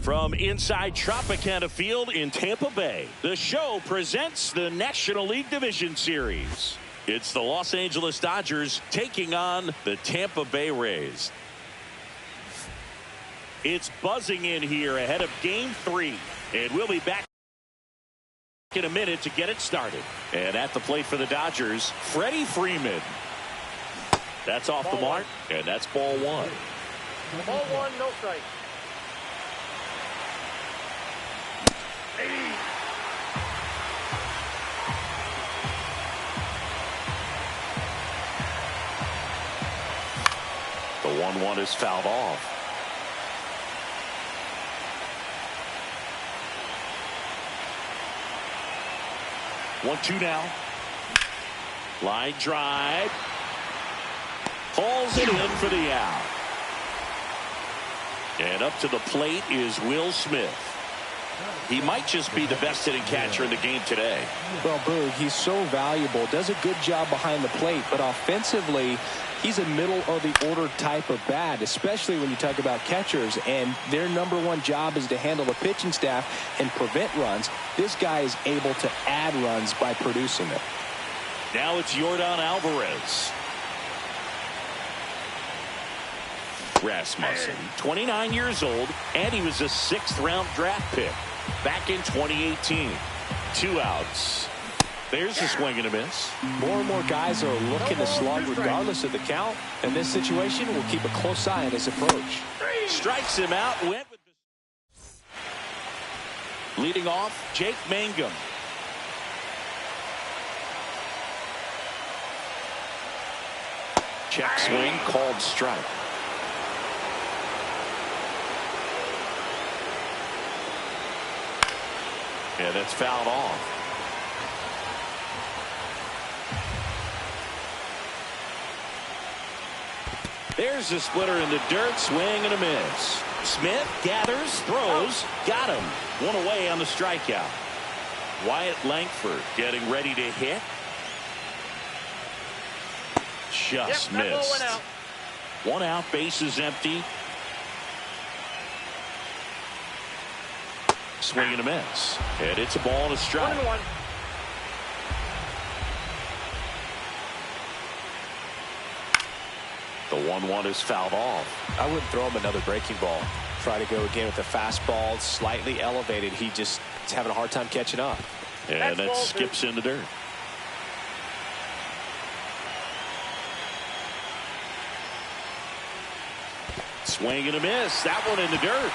From inside Tropicana Field in Tampa Bay, the show presents the National League Division Series. It's the Los Angeles Dodgers taking on the Tampa Bay Rays. It's buzzing in here ahead of Game 3, and we'll be back in a minute to get it started. And at the plate for the Dodgers, Freddie Freeman. That's off the mark, and that's ball one. Ball one, no strike. The 1-1 is fouled off. One, two now. Line drive. Hauls it in for the out. And up to the plate is Will Smith. He might just be the best hitting catcher in the game today. Well, Boog, he's so valuable, does a good job behind the plate, but offensively, he's a middle of the order type of bat, especially when you talk about catchers, and their #1 job is to handle the pitching staff and prevent runs. This guy is able to add runs by producing them. Now it's Yordan Alvarez. Rasmussen, 29 years old, and he was a 6th-round draft pick back in 2018. 2 outs. There's a swing and a miss. More and more guys are looking to slug regardless of the count. In this situation, we'll keep a close eye on his approach. Strikes him out. Went with the... Leading off, Jake Mangum. Check swing, called strike. Yeah, that's fouled off. There's a splitter in the dirt, swing and a miss. Smith gathers, throws, got him. One away on the strikeout. Wyatt Langford getting ready to hit. Just missed. One out, bases empty. Swing and a miss. And it's a ball and a strike. 1-1. The 1-1 is fouled off. I wouldn't throw him another breaking ball. Try to go again with the fastball, slightly elevated. He just is having a hard time catching up. And that skips in the dirt. Swing and a miss. That one in the dirt.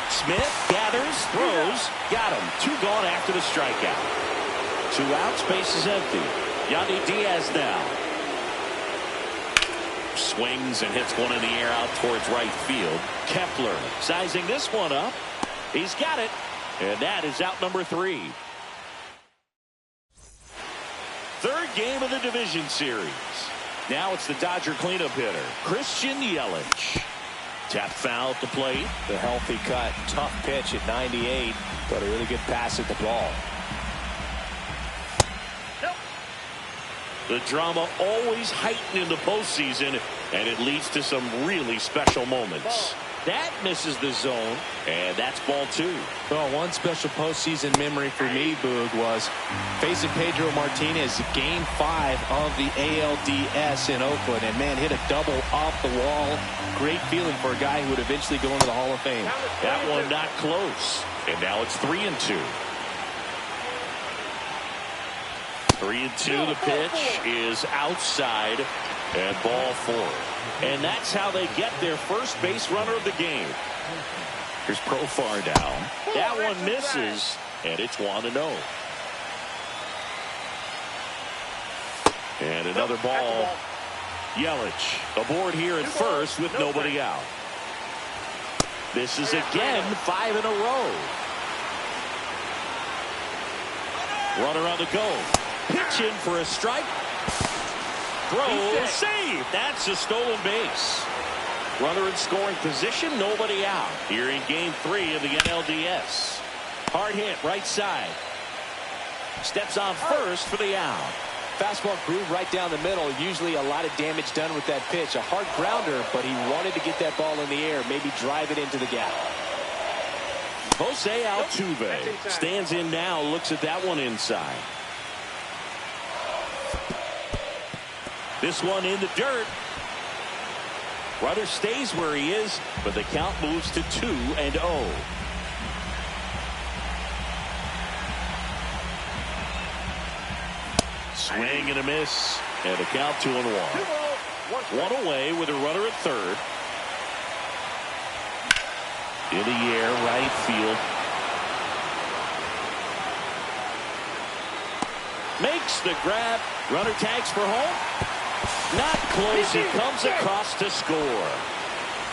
Smith gathers, throws, got him. 2 gone after the strikeout. 2 outs, bases empty. Yandy Diaz now. Swings and hits one in the air out towards right field. Kepler sizing this one up. He's got it. And that is out number 3. Third game of the division series. Now it's the Dodger cleanup hitter, Christian Yelich. Tap foul at the plate. The healthy cut, tough pitch at 98, but a really good pass at the ball. The drama always heightened in the postseason And it leads to some really special moments. That misses the zone, and that's ball 2. Well, one special postseason memory for me, Boog, was facing Pedro Martinez Game 5 of the ALDS in Oakland. And, man, hit a double off the wall. Great feeling for a guy who would eventually go into the Hall of Fame. That one not close. And now it's 3-2. 3-2. The pitch is outside, and ball 4. And that's how they get their first base runner of the game. Here's Profar down. That one misses, and it's 1-0. And another ball. Yelich aboard here at first with nobody out. This is again 5 in a row. Runner on the go. Pitch in for a strike. Throw, save. That's a stolen base. Runner in scoring position, nobody out. Here in Game 3 of the NLDS. Hard hit, right side. Steps on first for the out. Fastball groove right down the middle. Usually a lot of damage done with that pitch. A hard grounder, but he wanted to get that ball in the air, maybe drive it into the gap. Jose Altuve stands in now, looks at that one inside. This one in the dirt. Runner stays where he is, but the count moves to 2-0. Swing and a miss, and the count 2-1. One away with a runner at third. In the air, right field. Makes the grab. Runner tags for home. Not close. He comes across to score.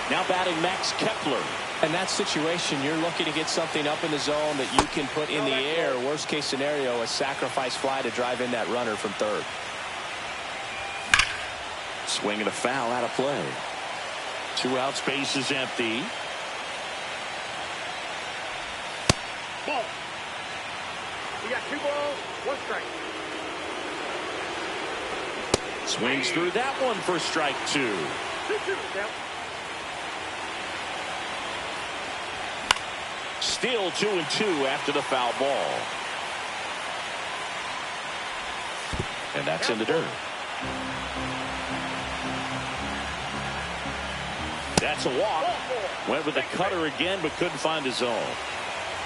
Now batting Max Kepler. In that situation, you're looking to get something up in the zone that you can put in the air. Worst case scenario, a sacrifice fly to drive in that runner from third. Swing and a foul out of play. 2 out, space is empty. Ball. You got 2 balls, 1 strike. Swings through that one for strike 2. 2-2 down. Still 2-2 after the foul ball. And that's in the dirt. That's a walk. Went with the cutter again, but couldn't find his zone.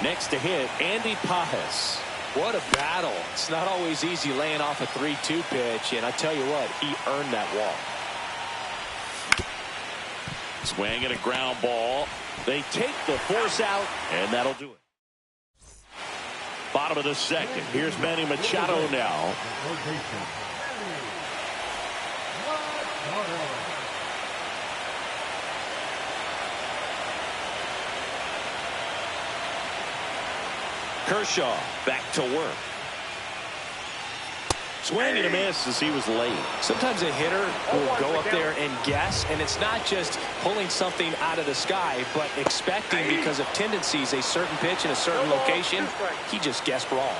Next to hit, Andy Pajes. What a battle. It's not always easy laying off a 3-2 pitch, and I tell you what, he earned that walk. Swing and a ground ball. They take the force out, and that'll do it. Bottom of the second. Here's Manny Machado now. Kershaw back to work. Swing and a miss as he was late. Sometimes a hitter will go up there and guess, and it's not just pulling something out of the sky, but expecting because of tendencies a certain pitch in a certain location. He just guessed wrong.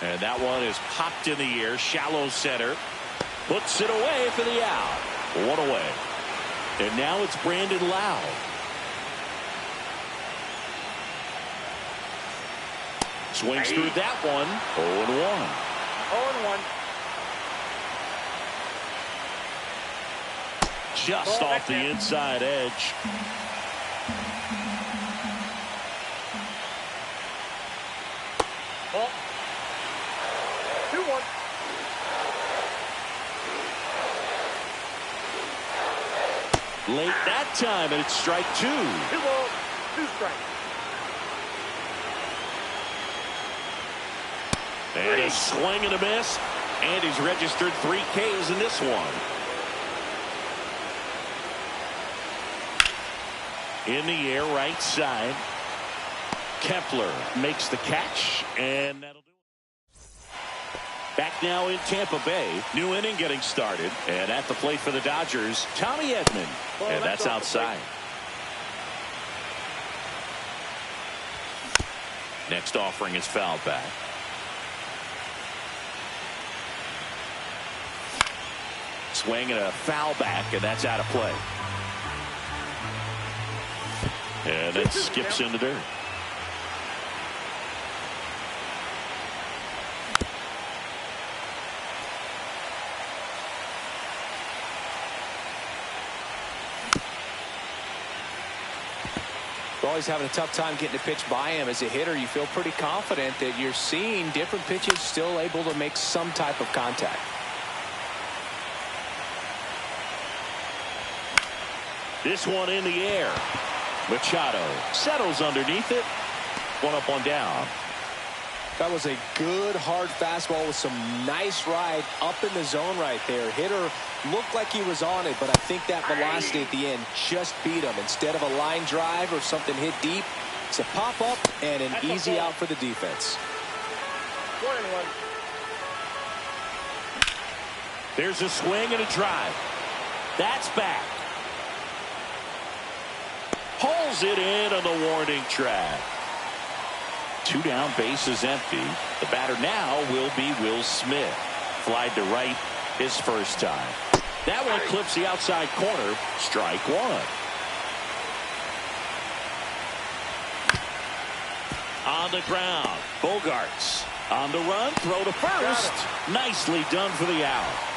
And that one is popped in the air, shallow center. Puts it away for the out. 1 away. And now it's Brandon Lowe. Swings through that one. 0-1. 0-1. Just off the inside edge. Ball. 2-1. Late that time, and it's strike 2. 2 balls, 2 strikes. And a swing and a miss. And he's registered 3 Ks in this one. In the air, right side. Kepler makes the catch, and that'll do it. Back now in Tampa Bay. New inning getting started. And at the plate for the Dodgers, Tommy Edman. And that's outside. Next offering is fouled back. Swing and a foul back, and that's out of play. And then skips in the dirt. Always having a tough time getting a pitch by him. As a hitter, you feel pretty confident that you're seeing different pitches still able to make some type of contact. This one in the air. Machado settles underneath it. One up, one down. That was a good hard fastball with some nice ride up in the zone right there. Hitter looked like he was on it, but I think that velocity at the end just beat him. Instead of a line drive or something hit deep, it's a pop up and an easy out for the defense. 1-1. There's a swing and a drive. That's back. Pulls it in on the warning track. 2 down, bases empty. The batter now will be Will Smith. Flied to right his first time. That one clips the outside corner. Strike one. On the ground, Bogarts on the run, throw to first. Nicely done for the out.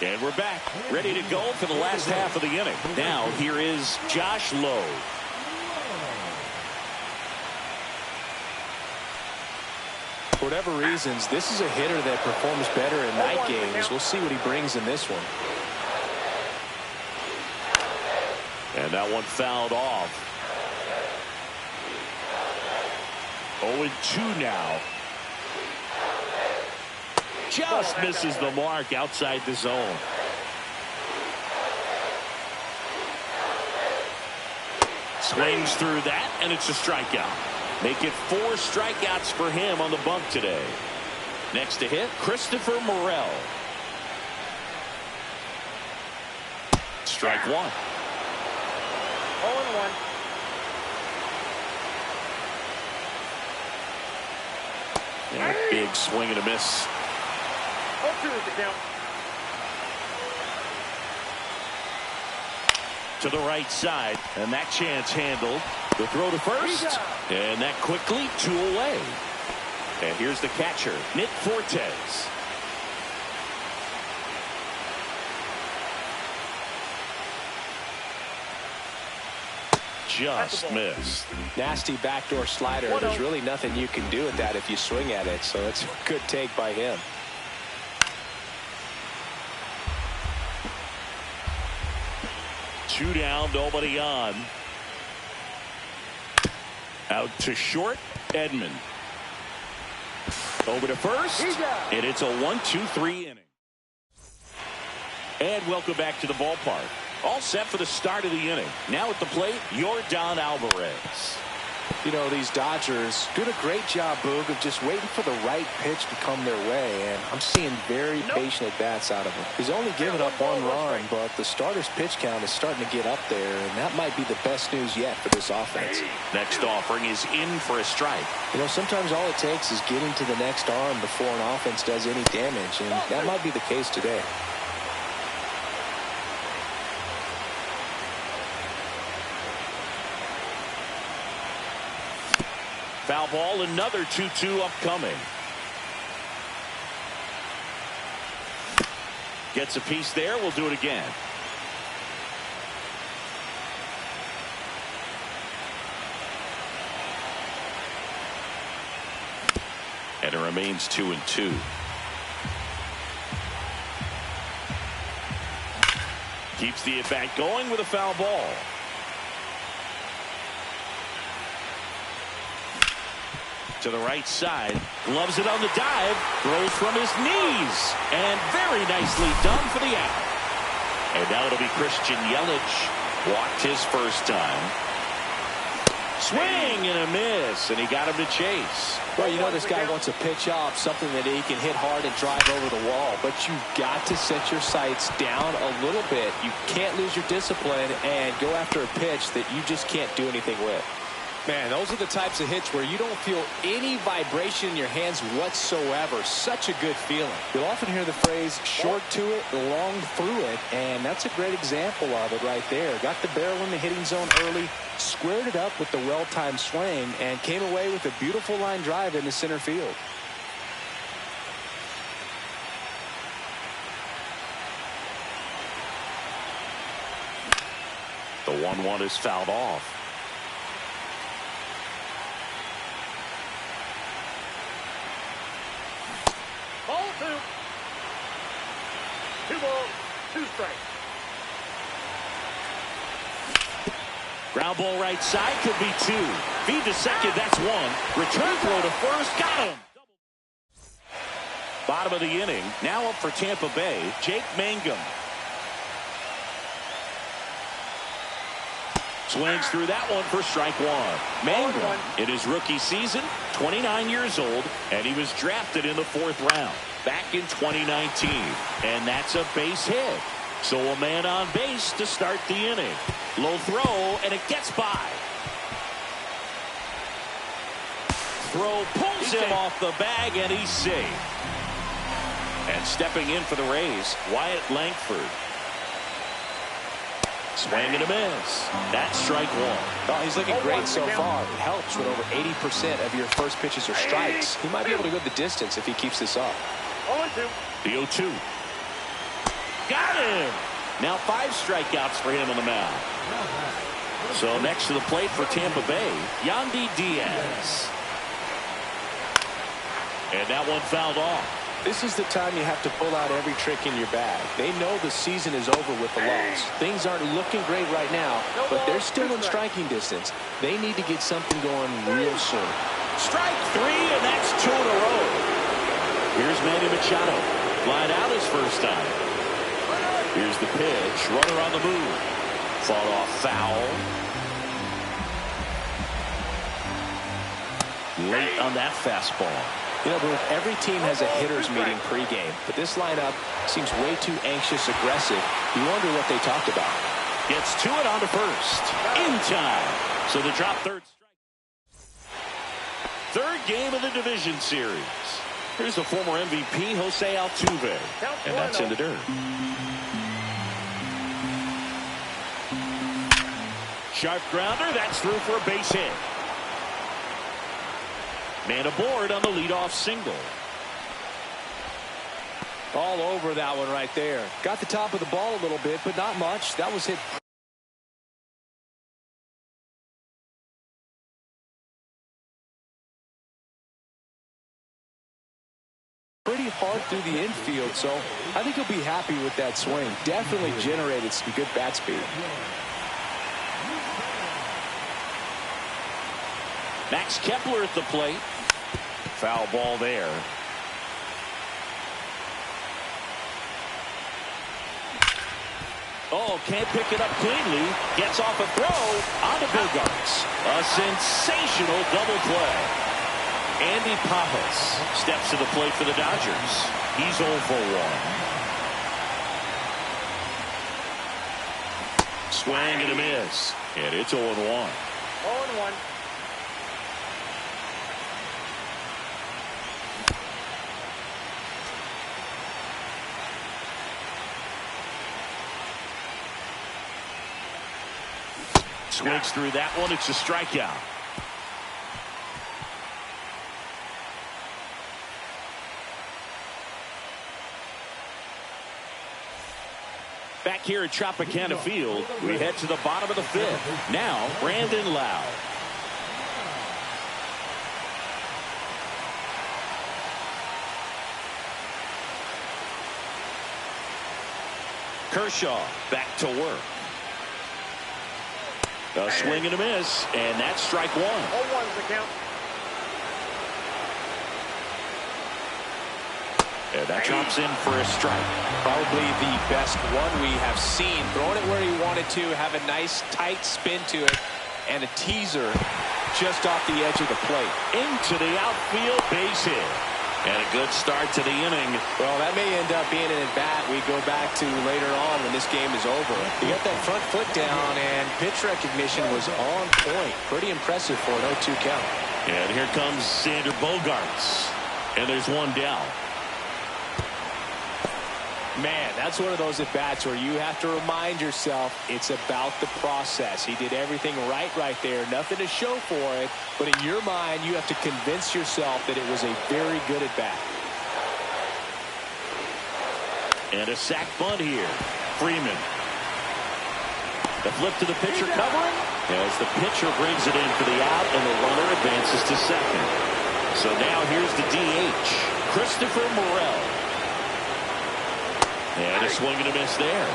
And we're back, ready to go for the last half of the inning. Now, here is Josh Lowe. For whatever reasons, this is a hitter that performs better in night games. We'll see what he brings in this one. And that one fouled off. 0-2 now. Just misses the mark outside the zone. Swings through that, and it's a strikeout. Make it 4 strikeouts for him on the bump today. Next to hit, Christopher Morel. Strike one. 0-1. And a big swing and a miss. 0-2 is the count. To the right side, and that chance handled. The throw to first, and that quickly 2 away. And here's the catcher, Nick Fortes. Just missed. Nasty backdoor slider. There's really nothing you can do with that if you swing at it, so it's a good take by him. Two down, nobody on. Out to short, Edman. Over to first, and it's a 1-2-3 inning. And welcome back to the ballpark. All set for the start of the inning. Now at the plate, Yordan Alvarez. You know, these Dodgers doing a great job, Boog, of just waiting for the right pitch to come their way, and I'm seeing very patient at-bats out of him. He's only given up 1 run, but the starter's pitch count is starting to get up there, and that might be the best news yet for this offense. Next offering is in for a strike. You know, sometimes all it takes is getting to the next arm before an offense does any damage, and that might be the case today. Foul ball, another 2-2 upcoming. Gets a piece there. We'll do it again. And it remains 2-2. Keeps the at-bat going with a foul ball. To the right side, gloves it on the dive, throws from his knees, and very nicely done for the out. And now it'll be Christian Yelich. Walked his first time. Swing and a miss, and he got him to chase. Well, you know this guy wants a pitch off, something that he can hit hard and drive over the wall. But you've got to set your sights down a little bit. You can't lose your discipline and go after a pitch that you just can't do anything with. Man, those are the types of hits where you don't feel any vibration in your hands whatsoever. Such a good feeling. You'll often hear the phrase, short to it, long through it, and that's a great example of it right there. Got the barrel in the hitting zone early, squared it up with the well-timed swing, and came away with a beautiful line drive into center field. The 1-1 is fouled off. Ball 2. 2 balls, 2 strikes. Ground ball right side could be 2. Feed to second, that's 1. Return throw to first, got him. Bottom of the inning, now up for Tampa Bay, Jake Mangum. Swings through that one for strike 1. Mangum, in his rookie season, 29 years old, and he was drafted in the 4th round back in 2019. And that's a base hit. So a man on base to start the inning. Low throw, and it gets by. Throw pulls him off the bag, and he's safe. And stepping in for the Rays, Wyatt Langford. Swing and a miss. That's strike 1. Oh, he's looking great so far. It helps when over 80% of your first pitches are strikes. He might be able to go the distance if he keeps this up. 0-2. The 0-2. Got him. Now 5 strikeouts for him on the mound. So next to the plate for Tampa Bay, Yandy Diaz. And that one fouled off. This is the time you have to pull out every trick in your bag. They know the season is over with the loss. Things aren't looking great right now, but they're still in striking distance. They need to get something going real soon. Strike 3, and that's 2 in a row. Here's Manny Machado. Flying out his first time. Here's the pitch. Runner on the move. Fought off foul. Late on that fastball. You know, Bruce, every team has a hitter's meeting pregame, but this lineup seems way too anxious, aggressive. You wonder what they talked about. Gets to it on to first. In time. So the drop third strike. Third game of the division series. Here's the former MVP, Jose Altuve. And that's in the dirt. Sharp grounder. That's through for a base hit. Man aboard on the leadoff single. All over that one right there. Got the top of the ball a little bit, but not much. That was hit pretty hard through the infield, so I think he'll be happy with that swing. Definitely generated some good bat speed. Max Kepler at the plate. Foul ball there. Oh, can't pick it up cleanly. Gets off a throw onto Bogarts. A sensational double play. Andy Pappas steps to the plate for the Dodgers. He's 0 for 1. Swing and a miss. And it's 0-1. 0-1. Swings through that one. It's a strikeout. Back here at Tropicana Field, we head to the bottom of the 5th. Now, Brandon Lowe. Kershaw back to work. A swing and a miss, and that's strike 1. 0-1's the count. And that drops in for a strike. Probably the best one we have seen. Throwing it where he wanted to, have a nice tight spin to it, and a teaser just off the edge of the plate. Into the outfield, base hit. And a good start to the inning. Well, that may end up being an at-bat we go back to later on when this game is over. He got that front foot down, and pitch recognition was on point. Pretty impressive for an 0-2 count. And here comes Sander Bogarts. And there's one down. Man, that's one of those at-bats where you have to remind yourself it's about the process. He did everything right there. Nothing to show for it. But in your mind, you have to convince yourself that it was a very good at-bat. And a sac bunt here. Freeman. The flip to the pitcher covering. As the pitcher brings it in for the out, and the runner advances to second. So now here's the DH, Christopher Morel. And a swing and a miss there.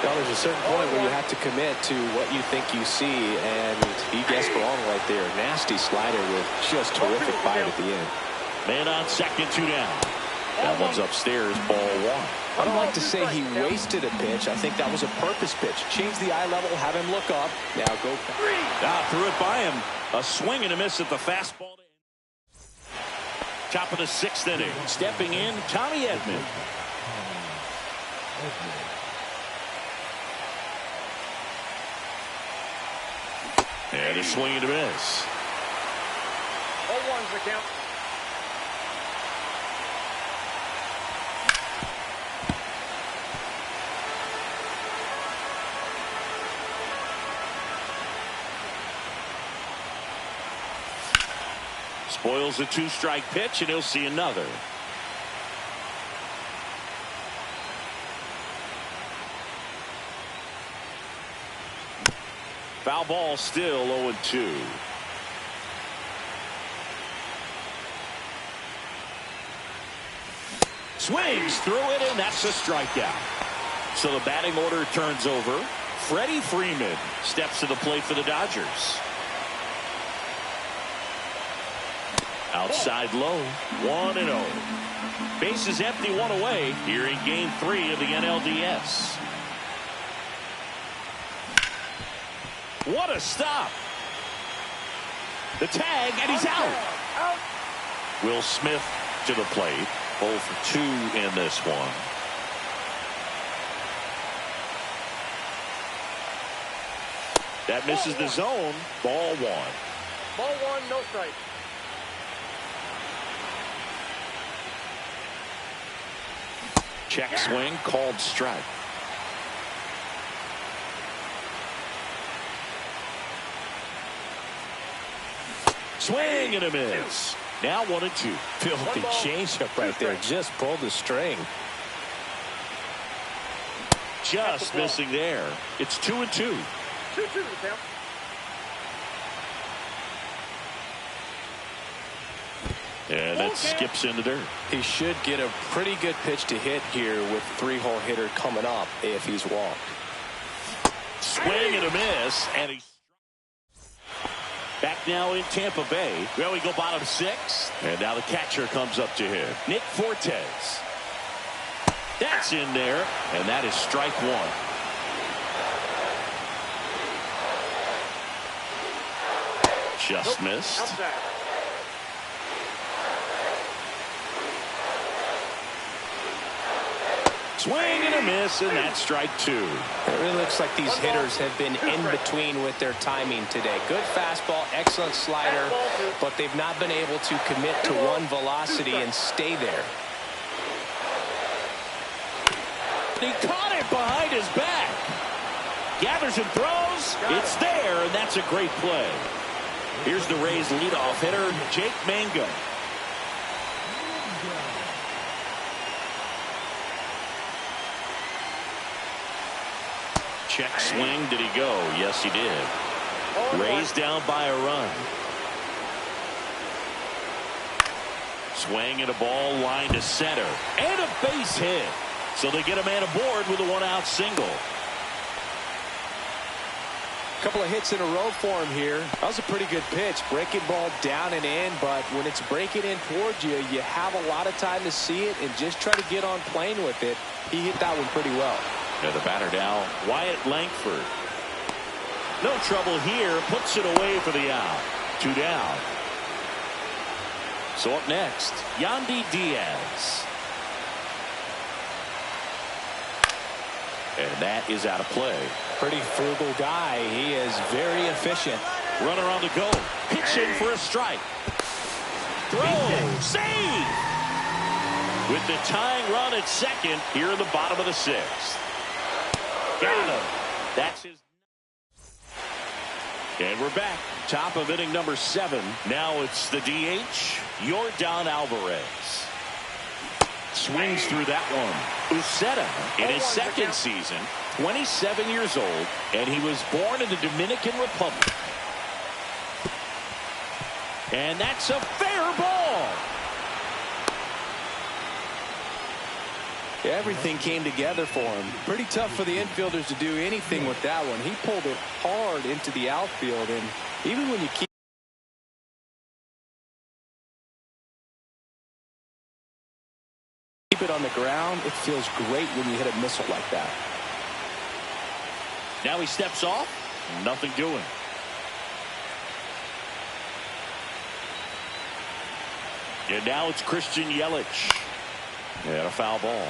Well, there's a certain point where you have to commit to what you think you see, and he guessed wrong right there. Nasty slider with just terrific bite at the end. Man on second, 2 down. That one's upstairs, ball 1. I don't like to say he wasted a pitch. I think that was a purpose pitch. Change the eye level, have him look up. Now go back. Threw it by him. A swing and a miss at the fastball. Top of the 6th inning. Stepping in, Tommy Edman. And a swing and a miss. 0-1's the count. Spoils a 2-strike pitch, and he'll see another. Foul ball, still 0-2. Swings through it, and that's a strikeout. So the batting order turns over. Freddie Freeman steps to the plate for the Dodgers. Outside low, 1-0. Bases empty, 1 away here in Game 3 of the NLDS. What a stop. The tag, and he's out. Will Smith to the plate. 0 for 2 in this one. That misses the zone. Ball 1. Ball 1, no strike. Check swing, called strike. Swing and a miss. Now 1-2. Filthy changeup right there. Just pulled the string. Just missing there. It's 2-2. 2-2 the count. And that skips into dirt. He should get a pretty good pitch to hit here with 3-hole hitter coming up if he's walked. Swing and a miss, and he's back now in Tampa Bay. Well, we go bottom 6, and now the catcher comes up to him. Nick Fortes. That's in there, and that is strike 1. Just missed. Outside. Swing and a miss, and that's strike 2. It really looks like these hitters have been in between with their timing today. Good fastball, excellent slider, but they've not been able to commit to one velocity and stay there. He caught it behind his back. Gathers and throws. It's there, and that's a great play. Here's the Rays leadoff hitter, Jake Mangum. Check swing. Did he go? Yes, he did. Rays down by a run. Swing and a ball line to center. And a base hit. So they get a man aboard with a 1-out single. Couple of hits in a row for him here. That was a pretty good pitch. Breaking ball down and in, but when it's breaking in towards you, you have a lot of time to see it and just try to get on plane with it. He hit that one pretty well. Yeah, the batter now, Wyatt Langford. No trouble here. Puts it away for the out. 2 down. So up next, Yandy Diaz. And that is out of play. Pretty frugal guy. He is very efficient. Runner on the go. Pitching for a strike. Throw. Save. With the tying run at second here in the bottom of the 6th. Got him. That's his. And we're back. Top of inning number 7. Now it's the DH, Yordan Alvarez. Swings through that one. Uceta in his second season, 27 years old, and he was born in the Dominican Republic. And that's a fair ball. Everything came together for him. Pretty tough for the infielders to do anything with that one. He pulled it hard into the outfield, and even when you keep it on the ground, it feels great when you hit a missile like that. Now he steps off. Nothing doing. And now it's Christian Yelich. And a foul ball.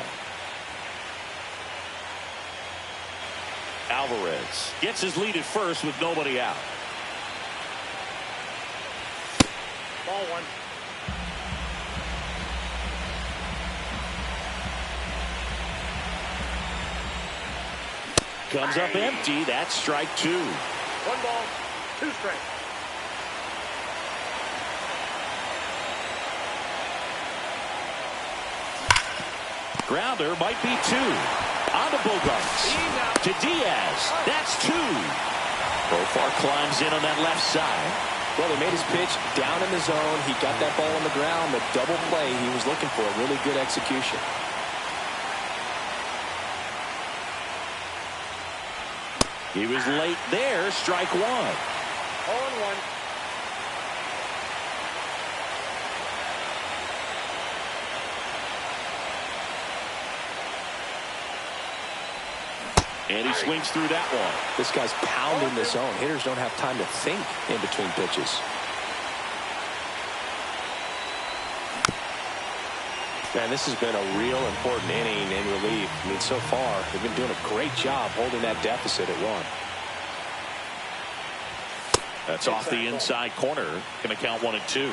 Alvarez gets his lead at first with nobody out. Ball 1. Comes up empty. That's strike 2. 1 ball, 2 strikes. Grounder might be 2. On to Bogarts. To Diaz. That's 2. Profar climbs in on that left side. Well, he made his pitch down in the zone. He got that ball on the ground. The double play he was looking for. Really good execution. He was late there. Strike 1. 0-1. And he swings through that one. This guy's pounding the zone. Hitters don't have time to think in between pitches. Man, this has been a real important inning in relief. I mean, so far, they've been doing a great job holding that deficit at 1. That's off the inside corner. Going to count 1 and 2.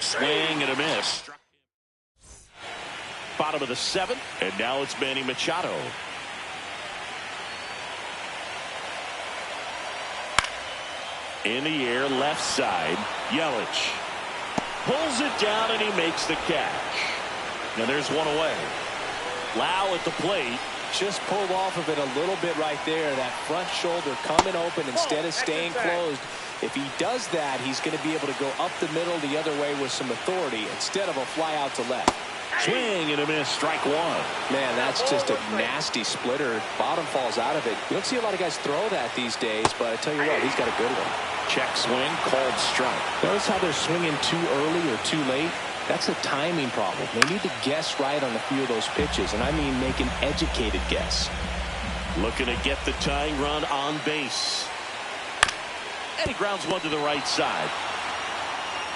Swing and a miss. Bottom of the 7th, and now it's Manny Machado. In the air, left side, Yelich pulls it down and he makes the catch. Now there's 1 away. Lau at the plate. Just pulled off of it a little bit right there. That front shoulder coming open instead of staying closed. If he does that, he's going to be able to go up the middle the other way with some authority instead of a fly out to left. Swing and a miss. Strike 1. Man, that's just a nasty splitter. Bottom falls out of it. You don't see a lot of guys throw that these days, but I tell you what, he's got a good one. Check swing, called strike. Notice how they're swinging too early or too late? That's a timing problem. They need to guess right on a few of those pitches, and I mean make an educated guess. Looking to get the tying run on base. And he grounds 1 to the right side.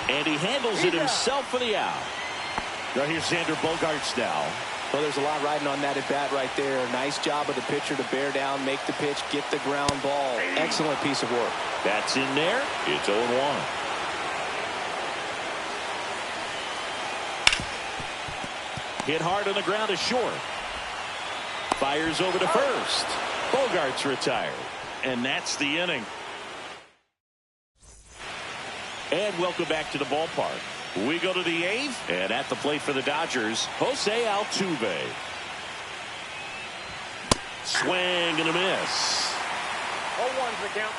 And he handles it himself for the out. Now here's Xander Bogaerts now. Well, there's a lot riding on that at bat right there. Nice job of the pitcher to bear down, make the pitch, get the ground ball. Excellent piece of work. That's in there. It's 0-1. Hit hard on the ground is short. Fires over to first. Bogaerts retired. And that's the inning. And welcome back to the ballpark. We go to the 8th, and at the plate for the Dodgers, Jose Altuve. Swing and a miss. 0-1's the count.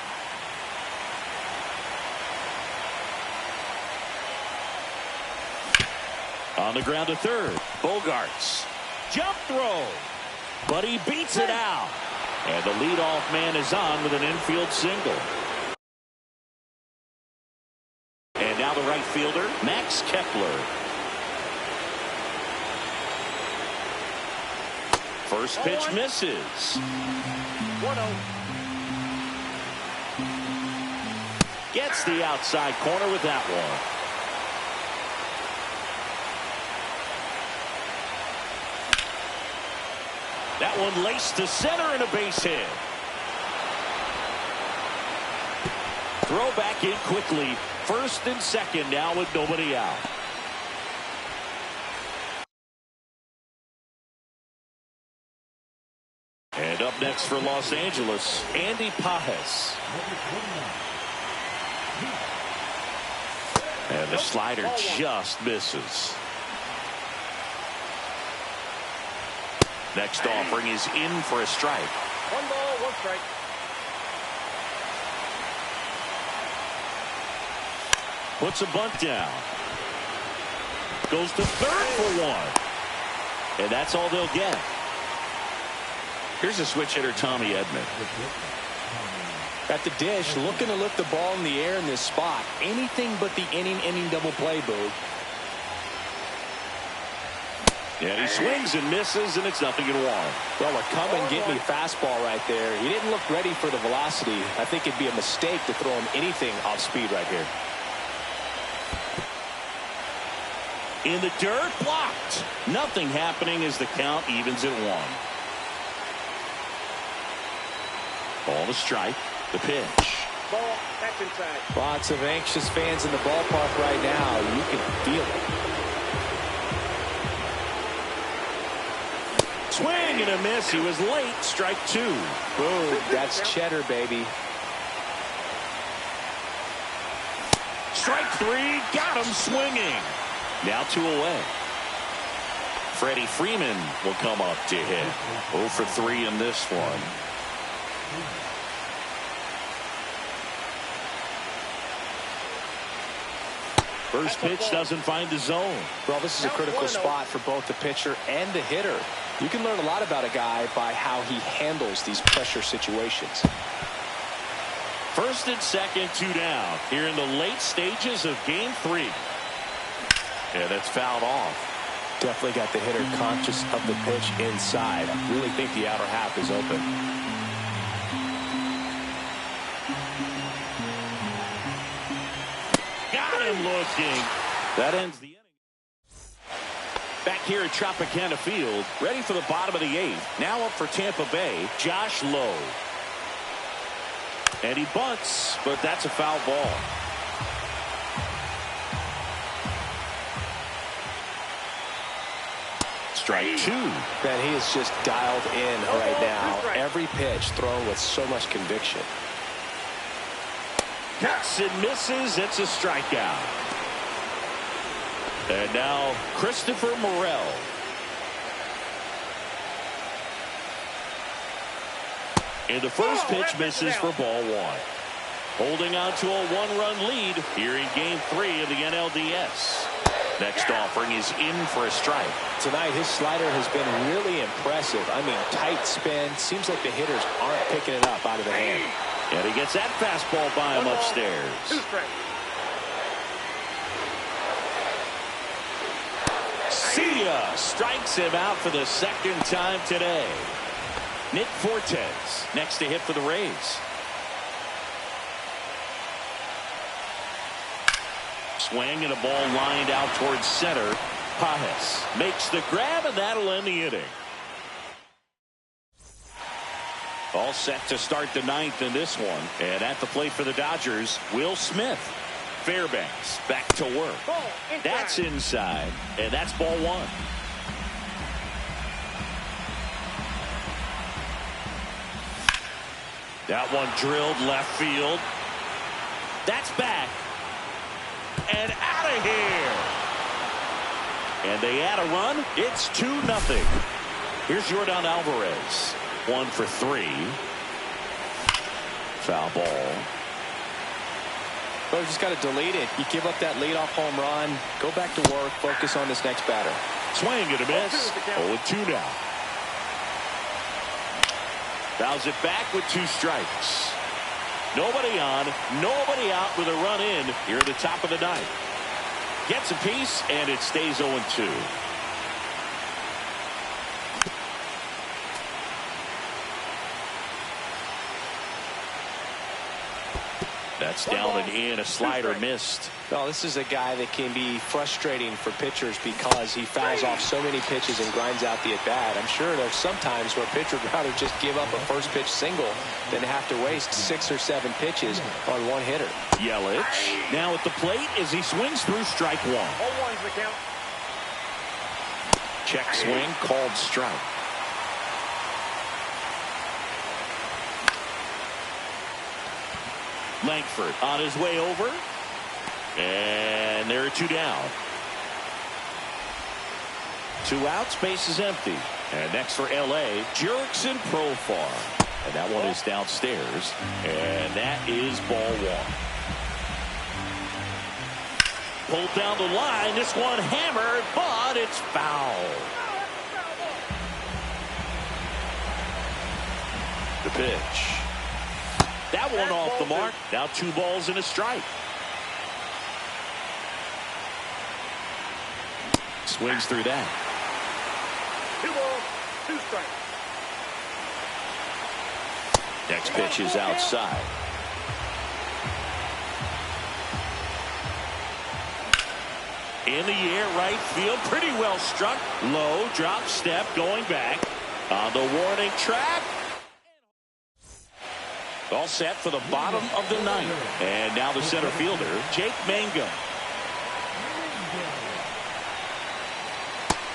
On the ground to third. Bogaerts. Jump throw. But he beats it out. And the leadoff man is on with an infield single. And now the right fielder, Max Kepler. First pitch misses. 1-0. Gets the outside corner with that one. That one laced to center and a base hit. Throw back in quickly. First and second now with nobody out. And up next for Los Angeles, Andy Pages. And the slider just misses. Next offering is in for a strike. 1 ball, 1 strike. Puts a bunt down. Goes to third for 1. And that's all they'll get. Here's a switch hitter, Tommy Edman. At the dish, looking to lift the ball in the air in this spot. Anything but the inning double play, Boo. And he swings and misses, and it's 0-1. Well, a come and get me fastball right there. He didn't look ready for the velocity. I think it'd be a mistake to throw him anything off speed right here. In the dirt, blocked. Nothing happening as the count evens at 1. Ball to strike. The pitch. Ball, that's inside. Lots of anxious fans in the ballpark right now. You can feel it. Swing and a miss. He was late. Strike 2. Boom. That's cheddar, baby. Strike 3. Got him swinging. Now 2 away. Freddie Freeman will come up to hit. 0 for 3 in this one. First pitch doesn't find the zone. Well, this is a critical spot for both the pitcher and the hitter. You can learn a lot about a guy by how he handles these pressure situations. First and second, 2 down here in the late stages of game 3. And that's fouled off. Definitely got the hitter conscious of the pitch inside. I really think the outer half is open. Got him looking. That ends the inning. Back here at Tropicana Field, ready for the bottom of the 8th. Now up for Tampa Bay, Josh Lowe. And he bunts, but that's a foul ball. Strike 2. Man, he is just dialed in right now. Every pitch thrown with so much conviction. Cuts and misses. It's a strikeout. And now Christopher Morel. And the first pitch misses for ball 1. Holding on to a 1-run lead here in game 3 of the NLDS. Next offering is in for a strike. Tonight, his slider has been really impressive. I mean, tight spin. Seems like the hitters aren't picking it up out of the hand. And he gets that fastball by him upstairs. 2 strikes. See ya! Strikes him out for the second time today. Nick Fortes next to hit for the Rays. Swing and a ball lined out towards center. Pages makes the grab, and that'll end the inning. All set to start the 9th in this one. And at the plate for the Dodgers, Will Smith. Fairbanks back to work. That's inside, and that's ball 1. That one drilled left field. That's back. And out of here. And they add a run. It's 2-0. Here's Yordan Alvarez. 1 for 3. Foul ball. But just got to delete it. You give up that leadoff home run. Go back to work. Focus on this next batter. Swing and a miss. 0-2 now. Fouls it back with 2 strikes. Nobody on, nobody out with a run in here at the top of the 9th. Gets a piece, and it stays 0-2. That's down and in. A slider missed. Well, this is a guy that can be frustrating for pitchers because he fouls off so many pitches and grinds out the at-bat. I'm sure there's some times where a pitcher would rather just give up a first pitch single than have to waste 6 or 7 pitches on one hitter. Yelich now at the plate as he swings through strike one. 0-1's the count. Check swing called strike. Langford on his way over. And there are 2 down. 2 outs, base is empty. And next for LA, Jurickson Profar. And that one is downstairs. And that is ball 1. Pulled down the line. This one hammered, but it's foul. The pitch. That one off the mark. Now 2 balls and a strike. Swings through that. 2 balls, 2 strikes. Next pitch is outside. In the air, right field, pretty well struck. Low drop step going back on the warning track. All set for the bottom of the 9th. And now the center fielder, Jake Mangum.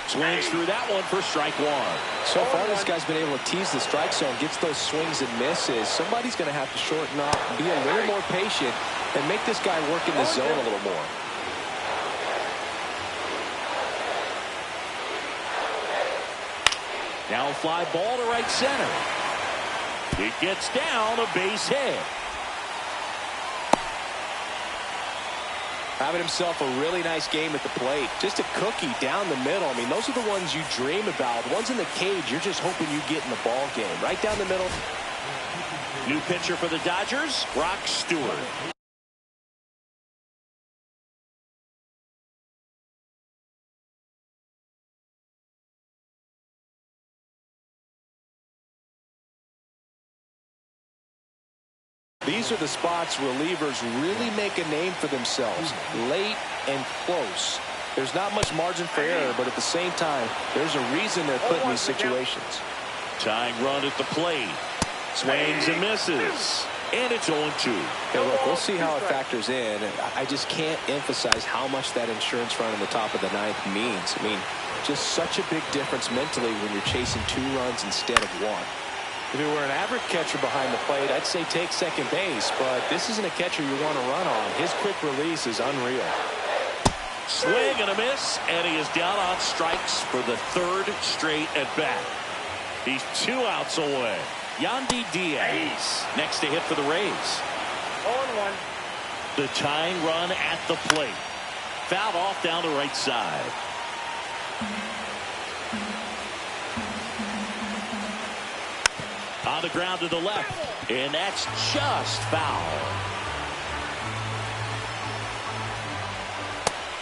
Swings through that one for strike 1. So far, this guy's been able to tease the strike zone, gets those swings and misses. Somebody's going to have to shorten up, be a little more patient, and make this guy work in the zone a little more. Now a fly ball to right center. It gets down a base hit. Having himself a really nice game at the plate. Just a cookie down the middle. I mean, those are the ones you dream about. Ones in the cage, you're just hoping you get in the ball game. Right down the middle. New pitcher for the Dodgers, Brock Stewart. These are the spots relievers really make a name for themselves. Late and close. There's not much margin for error, but at the same time, there's a reason they're put in these situations. Tying run at the plate. Swings and misses. And it's 0-2. Hey, look, we'll see how it factors in. I just can't emphasize how much that insurance run in the top of the 9th means. I mean, just such a big difference mentally when you're chasing 2 runs instead of 1. If it were an average catcher behind the plate, I'd say take second base, but this isn't a catcher you want to run on. His quick release is unreal. Swing and a miss, and he is down on strikes for the 3rd straight at bat. He's 2 outs away. Yandy Diaz next to hit for the Rays. 0-1. The tying run at the plate. Fouled off down the right side. On the ground to the left, and that's just foul.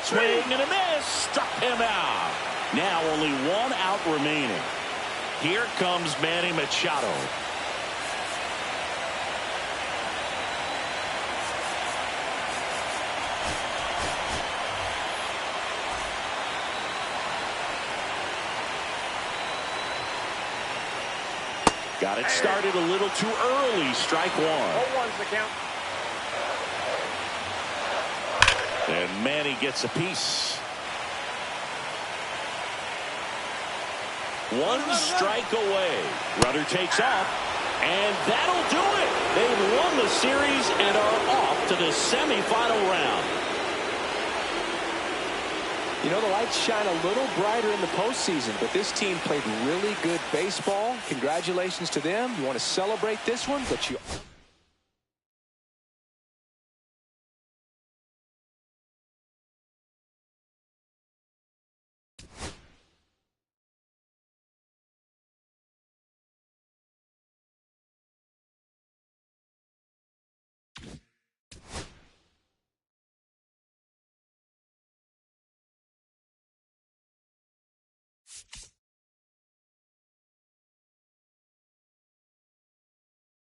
Swing and a miss, struck him out. Now only 1 out remaining. Here comes Manny Machado. Got it started a little too early. Strike 1. 0-1's the count. And Manny gets a piece. 1 strike away. Runner takes off. And that'll do it. They've won the series and are off to the semifinal round. You know, the lights shine a little brighter in the postseason, but this team played really good baseball. Congratulations to them. You want to celebrate this one, but you...